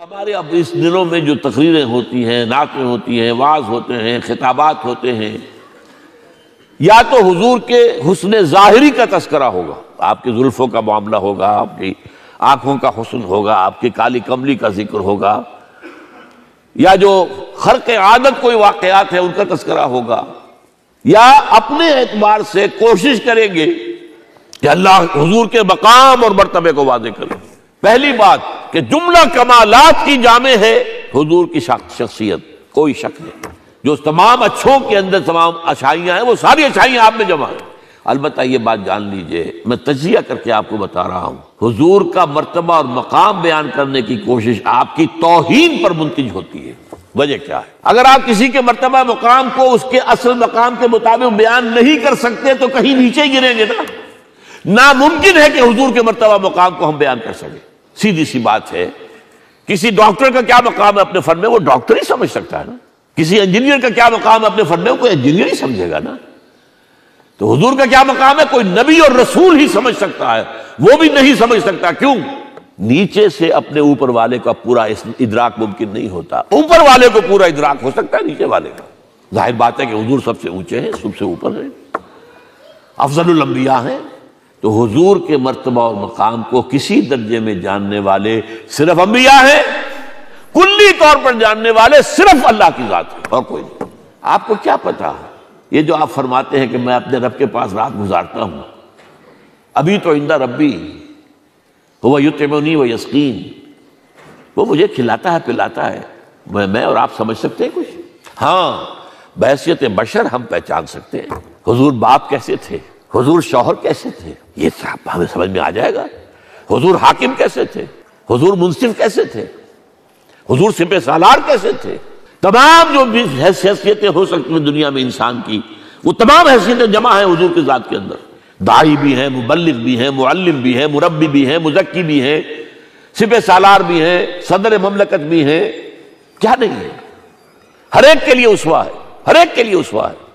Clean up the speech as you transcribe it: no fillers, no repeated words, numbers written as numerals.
ہمارے اب اس دنوں میں جو تقریریں ہوتی ہیں، نعتیں ہوتی ہیں، وعظ ہوتے ہیں، خطابات ہوتے ہیں، یا تو حضور کے حسن ظاہری کا تذکرہ ہوگا، آپ کی زلفوں کا معاملہ ہوگا، آپ کی آنکھوں کا حسن ہوگا، آپ کی کالی کملی کا ذکر ہوگا، یا جو خرق عادت کوئی واقعات ہیں ان کا تذکرہ ہوگا، یا اپنے اعتبار سے کوشش کریں گے کہ اللہ حضور کے مقام اور مرتبے کو واضح کرے۔ پہلی بات کہ جملہ کمالات کی جامع ہے حضور کی شخصیت، کوئی شک نہیں، جو تمام اچھوں کے اندر تمام اچھائیاں ہیں وہ ساری اچھائیاں آپ میں جمع ہیں۔ البتہ یہ بات جان لیجئے، میں تجزیہ کر کے آپ کو بتا رہا ہوں، حضور کا مرتبہ اور مقام بیان کرنے کی کوشش آپ کی توہین پر منتج ہوتی ہے۔ وجہ کیا ہے؟ اگر آپ کسی کے مرتبہ مقام کو اس کے اصل مقام کے مطابق بیان نہیں کر سکتے تو کہیں نیچے ہی گریں گے نا۔ ناممکن ہے کہ حضور کے مرتبہ مقام کو ہم بیان کر سکیں۔ سیدھی سی بات ہے، کسی ڈاکٹر کا کیا مقام ہے اپنے فن میں، وہ ڈاکٹر ہی سمجھ سکتا ہے نا۔ کسی انجینئر کا کیا مقام ہے اپنے فن میں، کوئی انجینئر ہی سمجھے گا نا۔ تو حضور کا کیا مقام ہے کوئی نبی اور رسول ہی سمجھ سکتا ہے، وہ بھی نہیں سمجھ سکتا۔ کیوں؟ نیچے سے اپنے اوپر والے کا پورا ادراک ممکن نہیں ہوتا، اوپر والے کو پورا ادراک ہو سکتا ہے نیچے والے کا۔ ظاہر بات ہے کہ حضور سب سے اونچے ہیں، سب سے اوپر ہیں، افضل الانبیاء ہیں۔ تو حضور کے مرتبہ اور مقام کو کسی درجے میں جاننے والے صرف انبیاء ہیں، کلی طور پر جاننے والے صرف اللہ کی ذات ہے اور کوئی نہیں۔ آپ کو کیا پتا، یہ جو آپ فرماتے ہیں کہ میں اپنے رب کے پاس رات گزارتا ہوں، ابھی تو عند ربی هو یطعمنی ویسقین، وہ مجھے کھلاتا ہے پلاتا ہے، میں اور آپ سمجھ سکتے ہیں کچھ؟ ہاں، بحیثیت بشر ہم پہچان سکتے ہیں حضور باپ کیسے تھے، حضور شوہر کیسے تھے، یہ سب ہمیں سمجھ میں آ جائے گا۔ حضور حاکم کیسے تھے، حضور منصف کیسے تھے، حضور سپہ سالار کیسے تھے، تمام جو بھی حیثیتیں ہو سکتی ہیں دنیا میں انسان کی، وہ تمام حیثیتیں جمع ہیں حضور کی ذات کے اندر۔ داعی بھی ہیں، مبلغ بھی ہیں، معلم بھی ہیں، مربی بھی ہیں، مزکی بھی ہیں، سپہ سالار بھی ہیں، صدر مملکت بھی ہیں، کیا نہیں ہے؟ ہر ایک کے لیے اسوہ ہے، ہر ایک کے لیے اسوہ ہے۔